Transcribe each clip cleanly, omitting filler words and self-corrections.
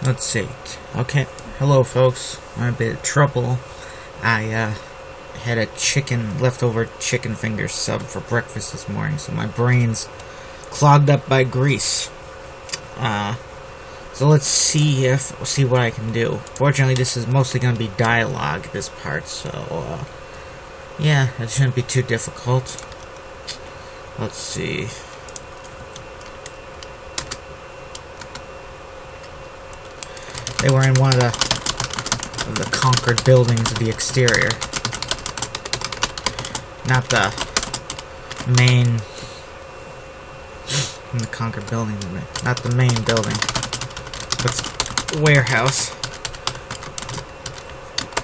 Let's see. Okay, hello folks. I'm in a bit of trouble. I had a leftover chicken finger sub for breakfast this morning, so my brain's clogged up by grease. So let's see what I can do. Fortunately, this is mostly going to be dialogue, this part, so yeah, it shouldn't be too difficult. Let's see. They were in one of the conquered buildings of the exterior. Not the main... in the conquered building, not the main building. But the warehouse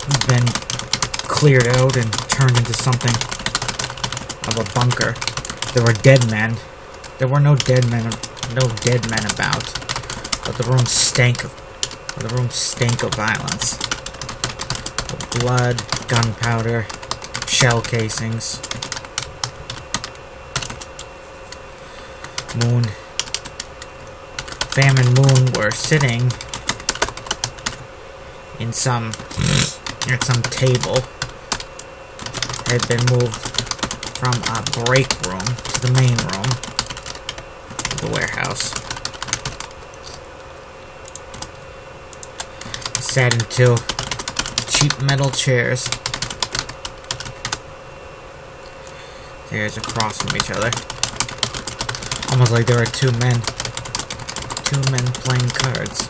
has been cleared out and turned into something of a bunker. There were dead men. There were no dead men about. But the room stank of violence. Of blood, gunpowder, shell casings. Fam and Moon were sitting at some table. It had been moved from a break room to the main room of the warehouse. Sat in two cheap metal chairs. Chairs across from each other. Almost like there were two men playing cards.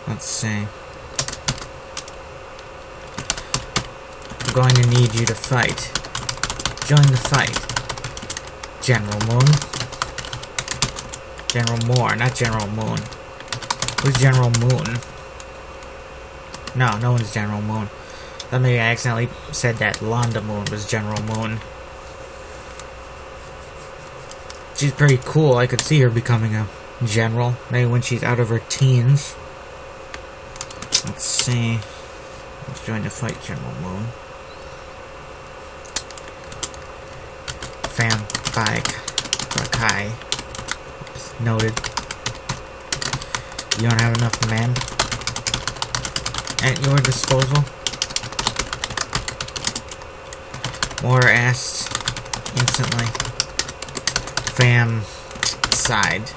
Let's see. I'm going to need you to fight. Join the fight. General Moon. General Moore, not General Moon. Who's General Moon? No one's General Moon. Then maybe I accidentally said that Londa Moon was General Moon. She's pretty cool. I could see her becoming a general. Maybe when she's out of her teens. Let's see. Let's join the fight, General Moon. Fam Bakai. Noted. You don't have enough men at your disposal? Moore asked instantly. Fam sighed.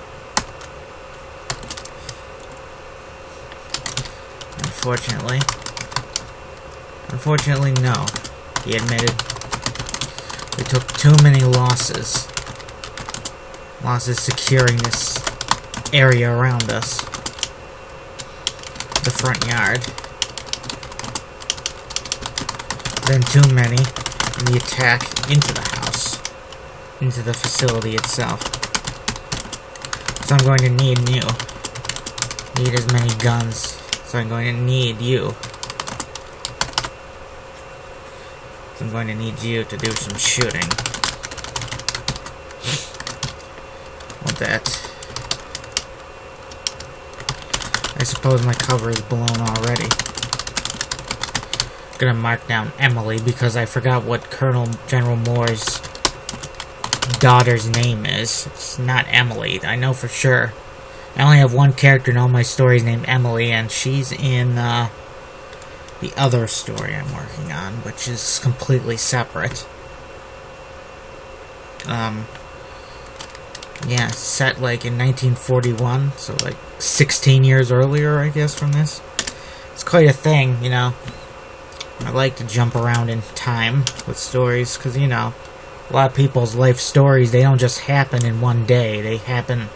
Unfortunately, no, he admitted. We took too many losses. Losses securing this area around us. The front yard. Then too many in the attack into the house. Into the facility itself. So I'm going to need you. Need as many guns. So I'm going to need you. So I'm going to need you to do some shooting. With that. I suppose my cover is blown already. I'm gonna mark down Emily because I forgot what General Moore's daughter's name is. It's not Emily, I know for sure. I only have one character in all my stories named Emily, and she's in the other story I'm working on, which is completely separate. Yeah, set like in 1941, so like 16 years earlier, I guess, from this. It's quite a thing, you know. I like to jump around in time with stories, because, you know, a lot of people's life stories, they don't just happen in one day. They happen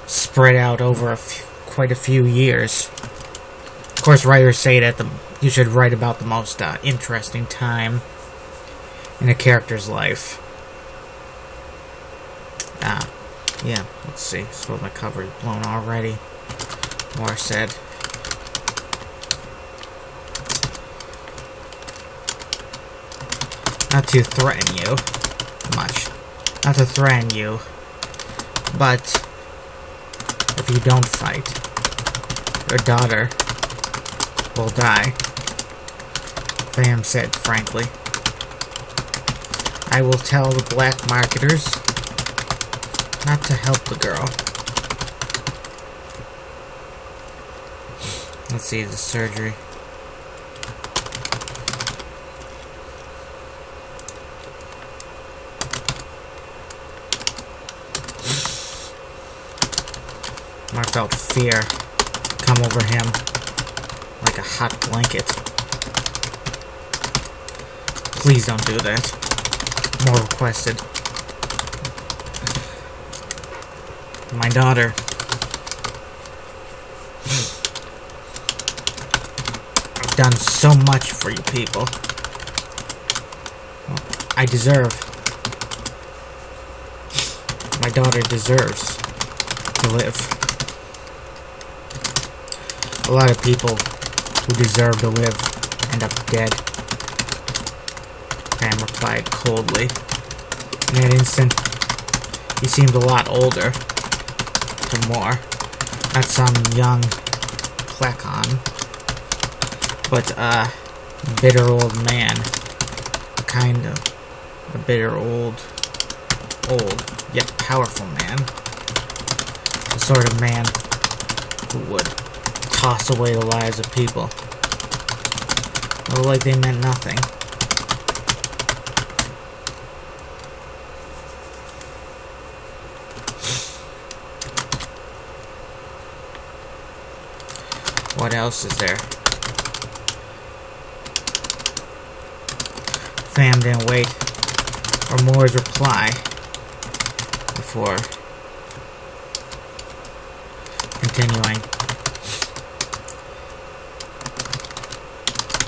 spread out over quite a few years. Of course, writers say that you should write about the most interesting time in a character's life. Yeah, let's see. So my cover is blown already. Moore said. Not to threaten you much. Not to threaten you. But if you don't fight, your daughter will die. Fam said frankly. I will tell the black marketers not to help the girl. Let's see the surgery. I felt fear come over him like a hot blanket. Please don't do that. More requested. My daughter. I've done so much for you people. Well, I deserve. My daughter deserves to live. A lot of people who deserve to live end up dead. Sam replied coldly. In that instant, he seemed a lot older. To more. Not some young Klekon, but a bitter old man. A bitter old, yet powerful man. The sort of man who would toss away the lives of people. Like they meant nothing. What else is there? Pham didn't wait for Moore's reply before continuing.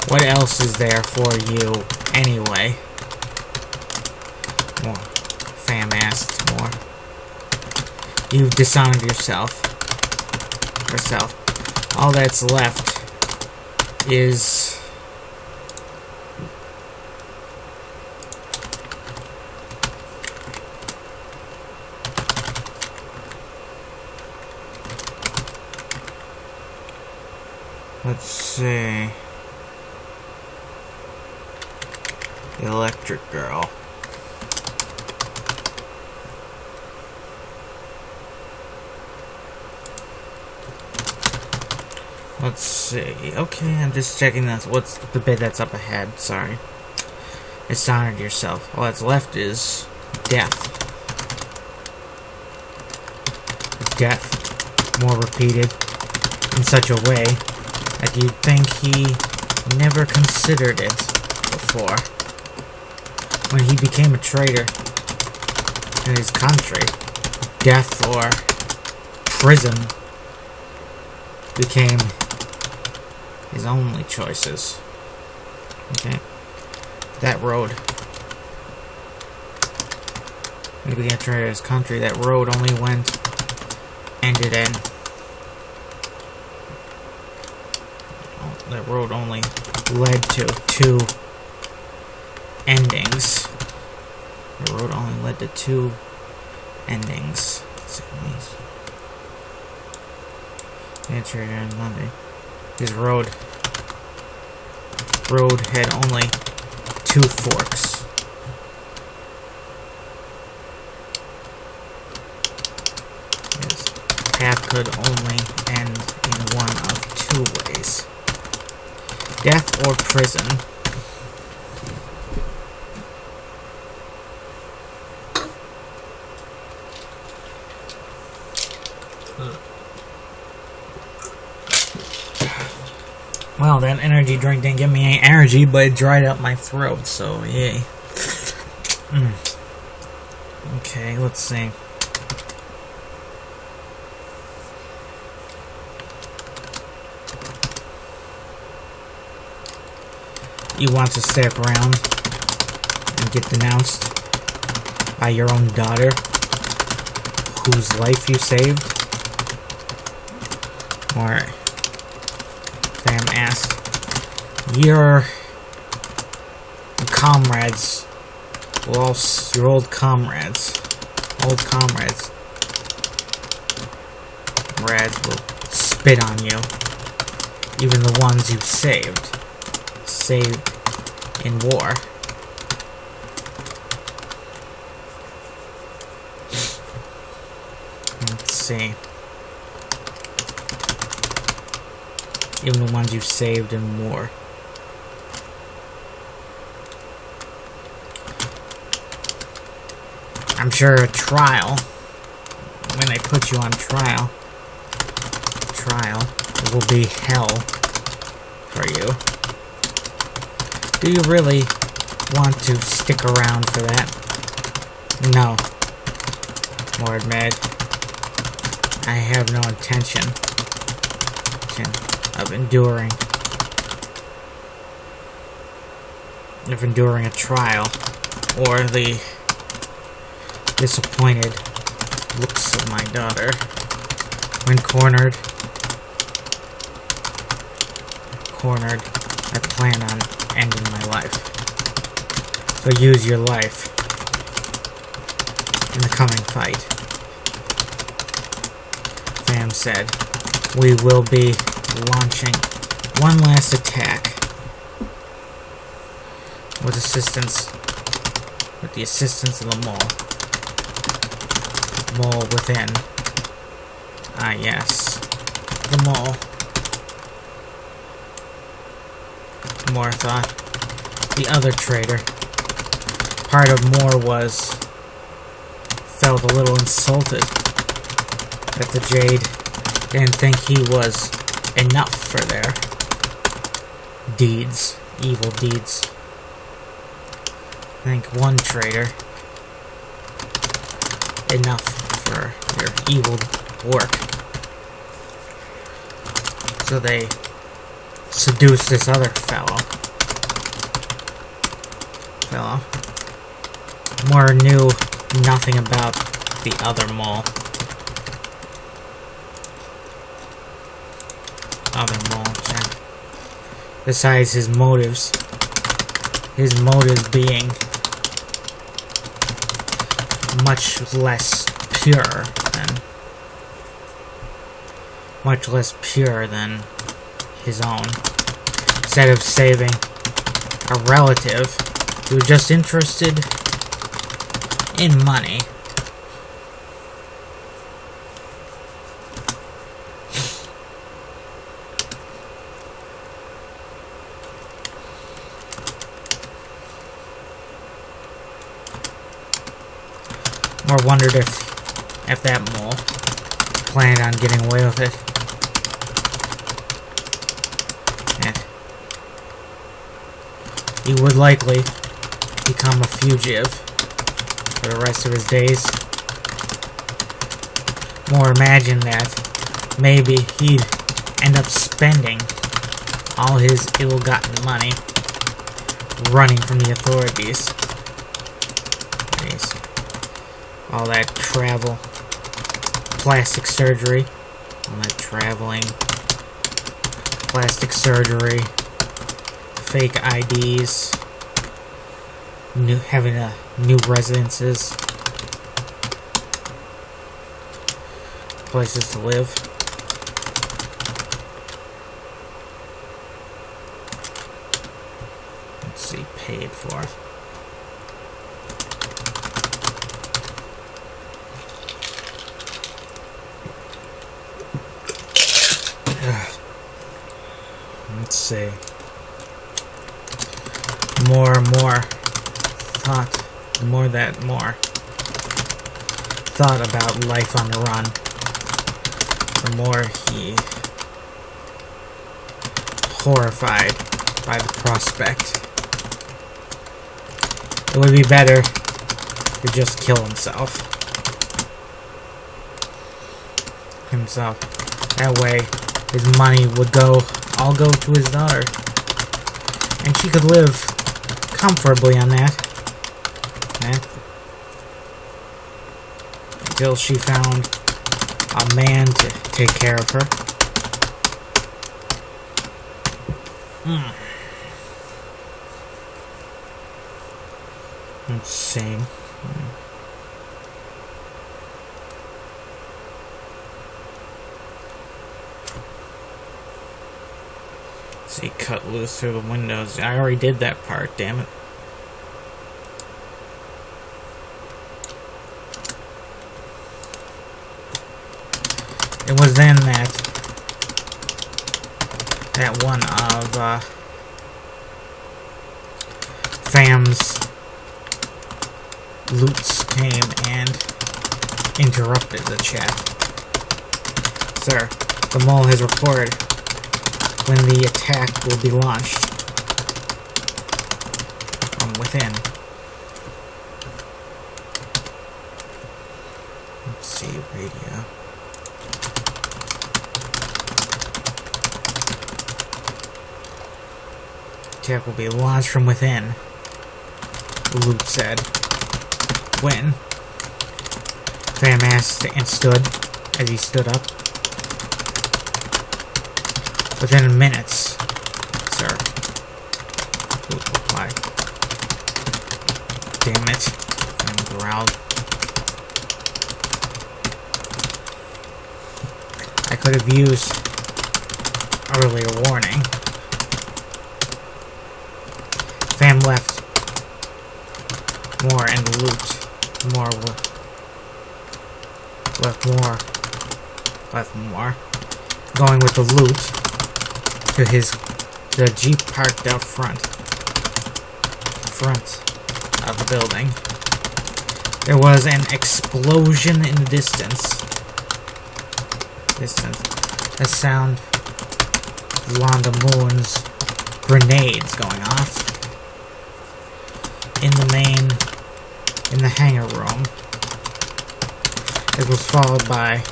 What else is there for you, anyway? More. Pham asked more. You've dishonored yourself. All that's left is... let's see... the electric girl. Let's see. Okay, I'm just checking this. What's the bit that's up ahead? Sorry. Dishonored yourself. All that's left is death. Death, more repeated, in such a way that you'd think he never considered it before. When he became a traitor in his country, death or prison became his only choices. Okay. That road. When he became a traitor in his country, that road only ended in. That road only led to two endings. The road only led to two endings. Traitor on Monday. His road had only two forks. His path could only end in one of two ways. Death or prison. Well, that energy drink didn't give me any energy, but it dried up my throat, so yay. Okay, let's see. You want to stick around and get denounced by your own daughter, whose life you saved? Or Sam asked. Your comrades, well, your old comrades will spit on you. Even the ones you saved in war. Let's see. even the ones you saved and more. I'm sure a trial, when they put you on trial, it will be hell for you. Do you really want to stick around for that? No. Mordmed. I have no intention of enduring a trial or the disappointed looks of my daughter when cornered. I plan on ending my life. So use your life in the coming fight. Fam said, we will be launching one last attack with the assistance of the mole within. Ah, yes, the mole. Moore thought. The other traitor. Part of Moore felt a little insulted that the Jade didn't think he was enough for their deeds, evil deeds. I think one traitor enough for their evil work. So they seduced this other fellow. Moore knew nothing about the other mole. Besides his motives being much less pure than his own. Instead of saving a relative, he was just interested in money. Or wondered if that mole planned on getting away with it. And he would likely become a fugitive for the rest of his days. Moore imagined that maybe he'd end up spending all his ill-gotten money running from the authorities. All that travel, plastic surgery, all that traveling, plastic surgery, fake IDs, having new residences, places to live. Let's see, paid for. Let's see. More thought about life on the run, the more he horrified by the prospect. It would be better to just kill himself. That way, his money would all go to his daughter. And she could live comfortably on that. Until she found a man to take care of her. Let's see. See, cut loose through the windows. I already did that part, damn it. It was then that that one of Fam's loots came and interrupted the chat. Sir, the mole has reported when the attack will be launched from within. Let's see, radio. Attack will be launched from within, Luke said. When? Fam asked and stood as he stood up. Within minutes, sir. Luke replied. Damn it, Fam growled. I could have used earlier warning. Fam left more and loot. Left more. Going with the loot to the Jeep parked out front of the building. There was an explosion in the distance. A sound Londa Moon's grenades going off. In the hangar room. It was followed by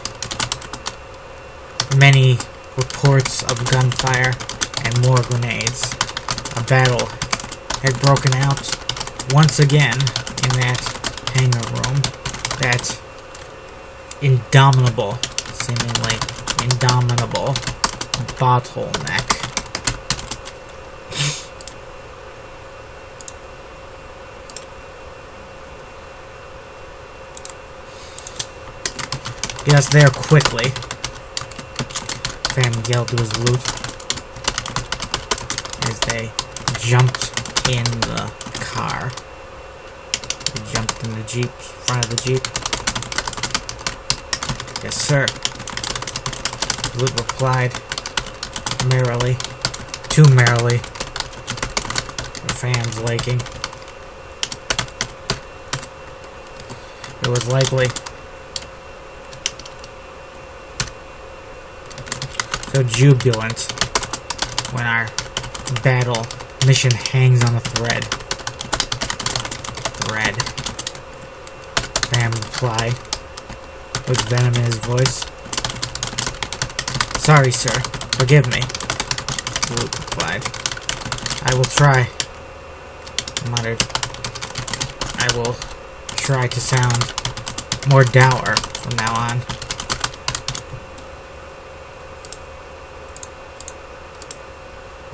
many reports of gunfire and more grenades. A battle had broken out once again in that hangar room. That seemingly indomitable bottleneck. Yes, there quickly. Fam yelled to his loot as they jumped in the car. They jumped in the Jeep, front of the Jeep. Yes, sir. Loot replied merrily, too merrily. The Fam's laking. It was likely so jubilant when our battle mission hangs on a thread. Fam replied with venom in his voice. Sorry, sir. Forgive me. Luke replied. I will try. He muttered. I will try to sound more dour from now on.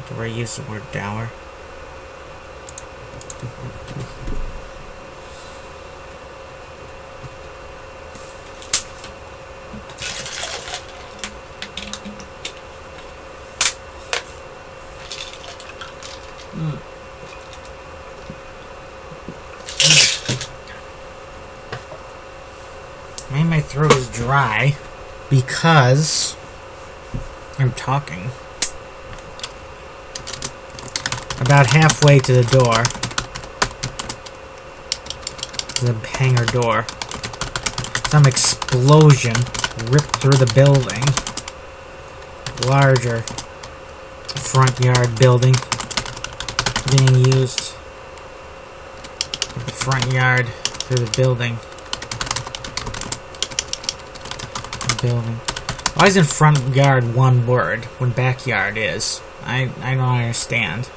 Do I use the word dour? Maybe my throat is dry because I'm talking. About halfway to the door, the hangar door, some explosion ripped through the building. Larger front yard building being used. The front yard through the building. Why isn't front yard one word when backyard is? I don't understand.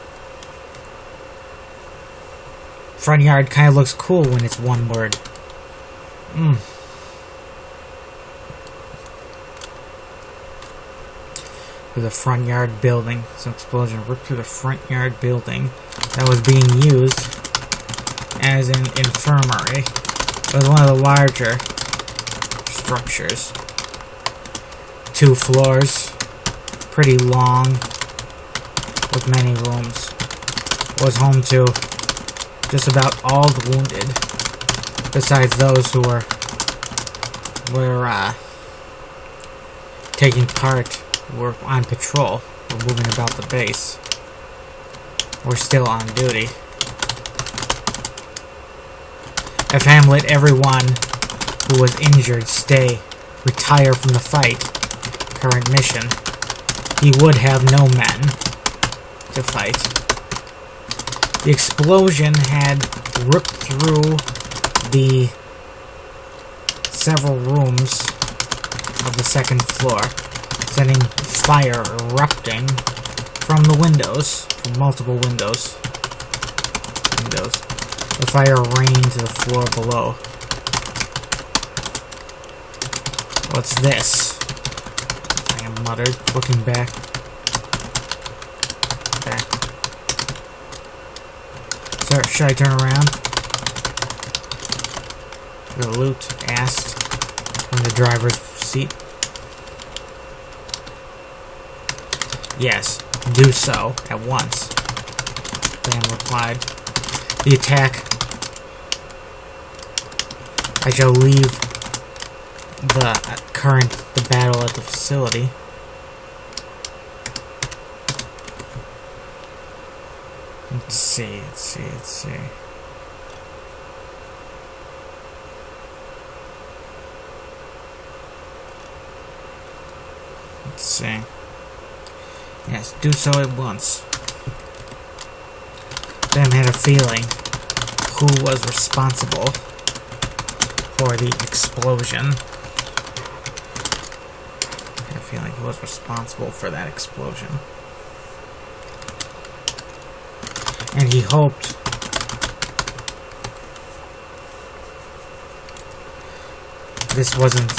Front yard kind of looks cool when it's one word. Through the front yard building. Some explosion ripped through the front yard building that was being used as an infirmary. It was one of the larger structures. 2 floors. Pretty long. With many rooms. Was home to just about all the wounded, besides those who were taking part, were on patrol We're moving about the base. We're still on duty. If Hamlet, everyone who was injured, retire from the fight, current mission, he would have no men to fight. The explosion had ripped through the several rooms of the second floor, sending fire erupting from the windows, from multiple windows. The fire rained to the floor below. What's this? I muttered, looking back. Sir, should I turn around? The loot asked from the driver's seat. Yes, do so at once, Sam replied. The attack. I shall leave the battle at the facility. Let's see. Yes, do so at once. Sam had a feeling who was responsible for the explosion. Had a feeling who was responsible for that explosion. And he hoped this wasn't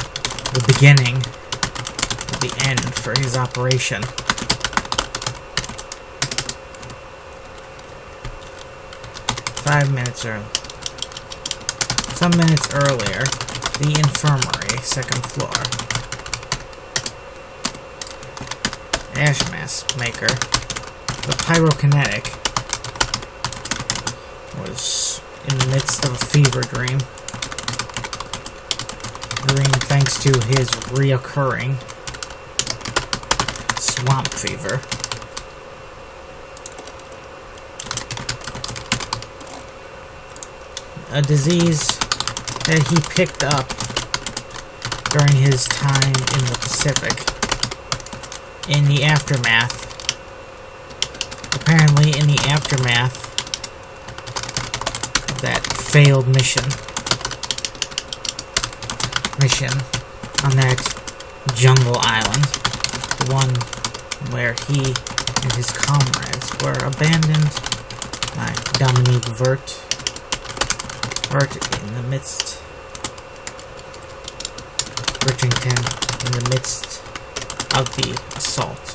the beginning of the end for his operation. Some minutes earlier, the infirmary, second floor. Ash mask maker. The pyrokinetic was in the midst of a fever dream. Thanks to his reoccurring swamp fever. A disease that he picked up during his time in the Pacific. In the aftermath. Apparently in the aftermath of that failed mission on that jungle island. The one where he and his comrades were abandoned by Dominique Vert in the midst, Bridgington in the midst of the assault.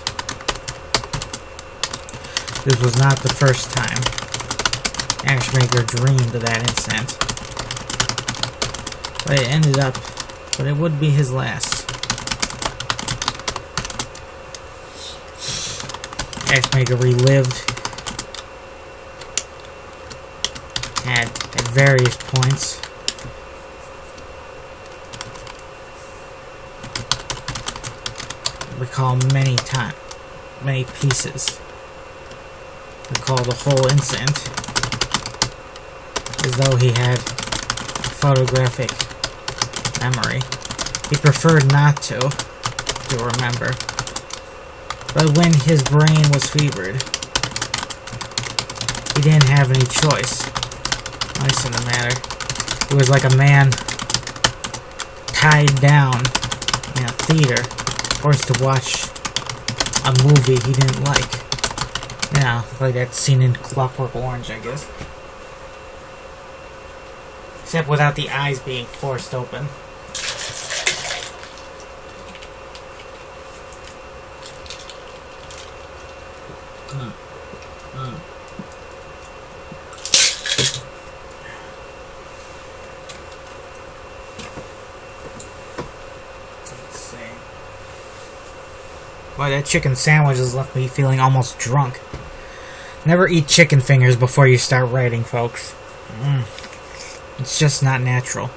This was not the first time Ashmaker dreamed of that incident, but it would be his last. Ashmaker relived at various points recall many pieces. Recall the whole incident as though he had photographic memory. He preferred not to remember. But when his brain was fevered, he didn't have any choice. Nice in the matter. He was like a man tied down in a theater, forced to watch a movie he didn't like. You know, like that scene in Clockwork Orange, I guess. Except without the eyes being forced open. Boy, that chicken sandwich has left me feeling almost drunk. Never eat chicken fingers before you start writing, folks. It's just not natural.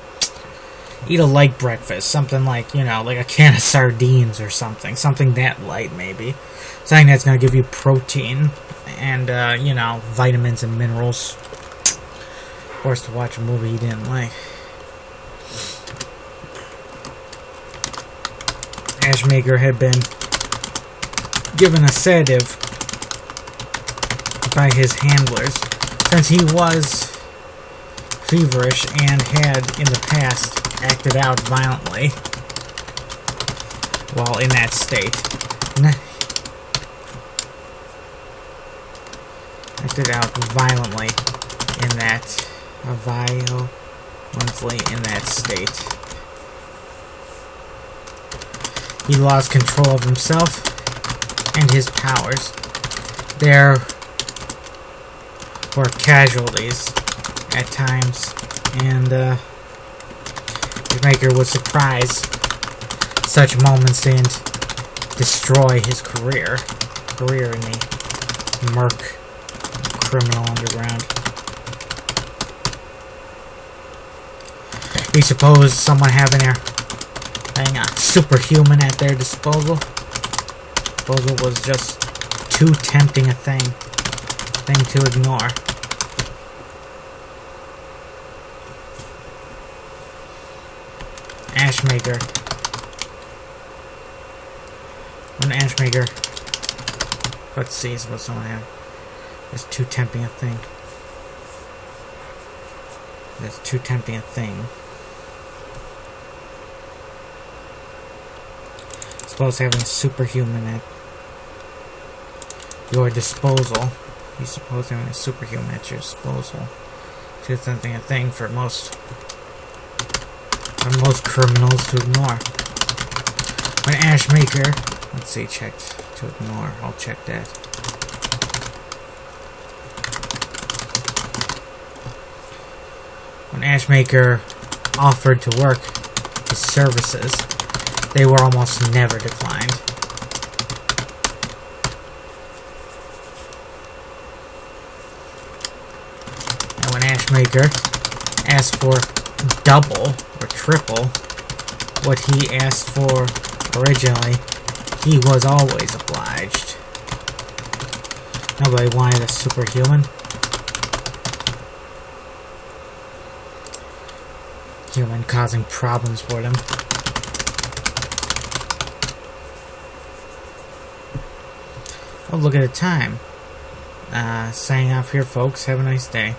Eat a light breakfast, something like, like a can of sardines or something. Something that light, maybe. Something that's going to give you protein and, vitamins and minerals. Forced to watch a movie he didn't like. Ashmaker had been given a sedative by his handlers since he was feverish and had in the past acted out violently while in that state. Acted out violently in that state. He lost control of himself and his powers. There were casualties at times, and Maker was surprised such moments didn't destroy his career in the murk criminal underground. We suppose someone having a superhuman at their disposal was just too tempting a thing to ignore. Ashmaker. When Ashmaker, let's see, what someone had. It's too tempting a thing. That's too tempting a thing. Suppose having superhuman at your disposal. You suppose having a superhuman at your disposal. Too tempting a thing for most criminals to ignore. When Ashmaker, let's see, checked to ignore. I'll check that. When Ashmaker offered to work his services, they were almost never declined. And when Ashmaker asked for double or triple what he asked for originally, he was always obliged. Nobody wanted a superhuman. Human causing problems for them. Oh, look at the time. Signing off here, folks. Have a nice day.